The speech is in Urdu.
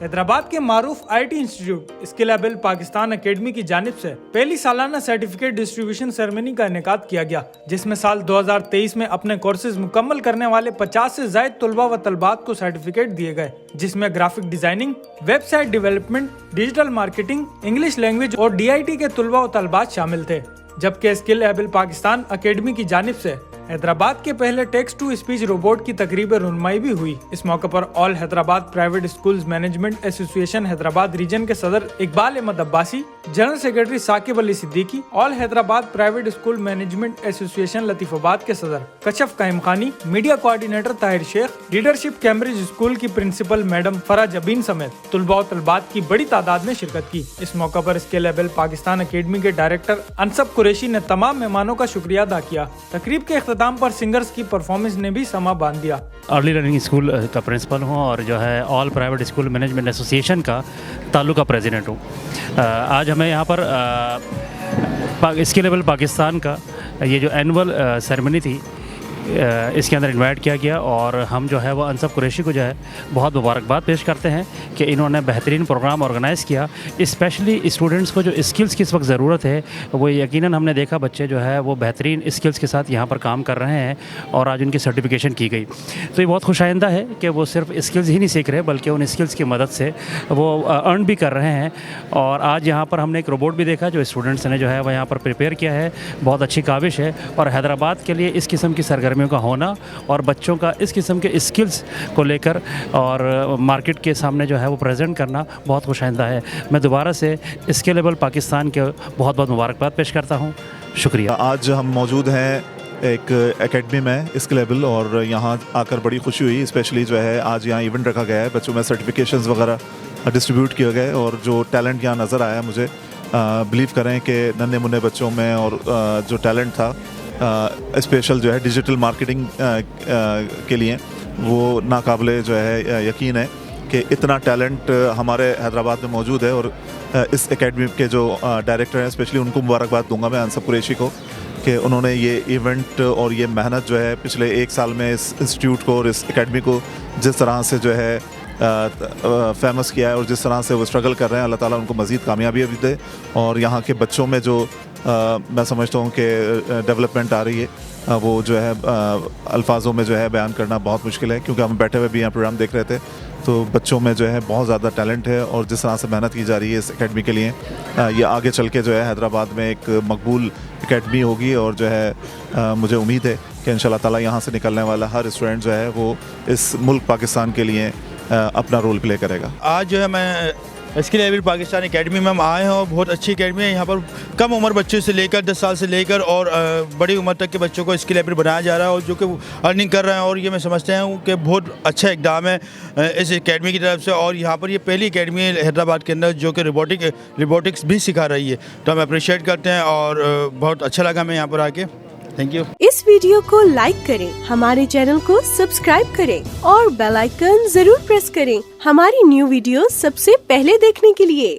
حیدرآباد کے معروف IIT انسٹیٹیوٹ اسکلیبل پاکستان اکیڈمی کی جانب سے پہلی سالانہ سرٹیفکیٹ ڈسٹریبیوشن سیرمنی کا انعقاد کیا گیا، جس میں سال 2023 میں اپنے کورسز مکمل کرنے والے 50 سے زائد طلباء و طالبات کو سرٹیفکیٹ دیے گئے، جس میں graphic designing, website development, digital marketing, English language اور DIT کے طلباء و طالبات شامل تھے، جبکہ اسکلیبل پاکستان اکیڈمی کی جانب سے حیدرآباد کے پہلے ٹیکسٹ ٹو اسپیچ روبوٹ کی تقریب رونمائی بھی ہوئی۔ اس موقع پر آل حیدرآباد پرائیویٹ اسکولز مینجمنٹ ایسوسی ایشن حیدرآباد ریجن کے صدر اقبال احمد عباسی، جنرل سیکرٹری ثاقب علی صدیقی، آل حیدرآباد پرائیویٹ اسکول مینجمنٹ ایسوسی ایشن لطیف آباد کے صدر کشف قائم خانی، میڈیا کوآرڈینیٹر طاہر شیخ، لیڈرشپ کیمبرج اسکول کی پرنسپل میڈم فرح جبین سمیت طلباء و طالبات کی بڑی تعداد نے شرکت کی۔ اس موقع پر اسکلیبل پاکستان اکیڈمی کے ڈائریکٹر انصب قریشی نے تمام مہمانوں کا شکریہ ادا کیا۔ تقریب کے اختتام پر سنگرز کی پرفارمنس نے بھی سما باندھ دیا۔ ارلی لرننگ اسکول کا پرنسپل ہوں اور جو ہے آل پرائیویٹ اسکول مینجمنٹ ایسوسی ایشن کا تعلقہ پریزیڈنٹ ہوں۔ آج ہمیں یہاں پر اسکلیبل پاکستان کا یہ جو اینول سیرمنی تھی اس کے اندر انوائٹ کیا گیا، اور ہم جو ہے وہ انصب قریشی کو جو ہے بہت مبارکباد پیش کرتے ہیں کہ انہوں نے بہترین پروگرام آرگنائز کیا، اسپیشلی اسٹوڈنٹس کو جو اسکلس کی اس وقت ضرورت ہے وہ یقیناً ہم نے دیکھا بچے جو ہے وہ بہترین اسکلس کے ساتھ یہاں پر کام کر رہے ہیں اور آج ان کی سرٹیفکیشن کی گئی، تو یہ بہت خوش آئندہ ہے کہ وہ صرف اسکلز ہی نہیں سیکھ رہے بلکہ ان اسکلس کی مدد سے وہ ارن بھی کر رہے ہیں۔ اور آج یہاں پر ہم نے ایک روبوٹ بھی دیکھا جو اسٹوڈنٹس نے جو ہے وہ یہاں پر پریپیئر کیا ہے، بہت اچھی کاوش ہے، اور حیدرآباد کے لیے اس قسم کی سرگرمیوں کا ہونا اور بچوں کا اس قسم کے اسکلز کو لے کر اور مارکیٹ کے سامنے جو ہے وہ پریزنٹ کرنا بہت خوش آئندہ ہے۔ میں دوبارہ سے اسکلیبل پاکستان کے بہت بہت مبارکباد پیش کرتا ہوں، شکریہ۔ آج ہم موجود ہیں ایک اکیڈمی میں اسکلیبل، اور یہاں آ کر بڑی خوشی ہوئی، اسپیشلی جو ہے آج یہاں ایونٹ رکھا گیا ہے، بچوں میں سرٹیفکیشنز وغیرہ ڈسٹریبیوٹ کیے گئے، اور جو ٹیلنٹ یہاں نظر آیا مجھے بلیو کریں کہ ننھے منھے بچوں میں اور جو ٹیلنٹ تھا اسپیشل جو ہے ڈیجیٹل مارکیٹنگ کے لیے، وہ ناقابل جو ہے یقین ہے کہ اتنا ٹیلنٹ ہمارے حیدرآباد میں موجود ہے، اور اس اکیڈمی کے جو ڈائریکٹر ہیں اسپیشلی ان کو مبارکباد دوں گا میں انصب قریشی کو کہ انہوں نے یہ ایونٹ اور یہ محنت جو ہے پچھلے 1 سال میں اس انسٹیٹیوٹ کو اور اس اکیڈمی کو جس طرح سے جو ہے فیمس کیا ہے اور جس طرح سے وہ اسٹرگل کر رہے ہیں، اللہ تعالیٰ ان کو مزید کامیابی بھی دے، اور یہاں کے بچوں میں جو میں سمجھتا ہوں کہ ڈیولپمنٹ آ رہی ہے وہ جو ہے الفاظوں میں جو ہے بیان کرنا بہت مشکل ہے، کیونکہ ہم بیٹھے ہوئے بھی یہاں پروگرام دیکھ رہے تھے، تو بچوں میں جو ہے بہت زیادہ ٹیلنٹ ہے، اور جس طرح سے محنت کی جا رہی ہے اس اکیڈمی کے لیے، یہ آگے چل کے جو ہے حیدرآباد میں ایک مقبول اکیڈمی ہوگی، اور جو ہے مجھے امید ہے کہ انشاءاللہ تعالیٰ یہاں سے نکلنے والا ہر اسٹوڈنٹ جو ہے وہ اس ملک پاکستان کے لیے اپنا رول پلے کرے گا۔ آج جو ہے میں اسکلیبل پاکستان اکیڈمی میں ہم آئے ہیں، اور بہت اچھی اکیڈمی ہے، یہاں پر کم عمر بچے سے لے کر 10 سال سے لے کر اور بڑی عمر تک کے بچوں کو اسکلیبل بنایا جا رہا ہے، اور جو کہ ارننگ کر رہے ہیں، اور یہ میں سمجھتے ہیں کہ بہت اچھا اقدام ہے اس اکیڈمی کی طرف سے، اور یہاں پر یہ پہلی اکیڈمی ہے حیدرآباد کے اندر جو کہ روبوٹکس بھی سکھا رہی ہے، تو ہم اپریشیٹ کرتے ہیں، اور بہت اچھا لگا ہمیں یہاں پر آ کے۔ Thank you. اس ویڈیو کو لائک کریں، ہمارے چینل کو سبسکرائب کریں اور بیل آئیکن ضرور پریس کریں ہماری نیو ویڈیو سب سے پہلے دیکھنے کے لیے۔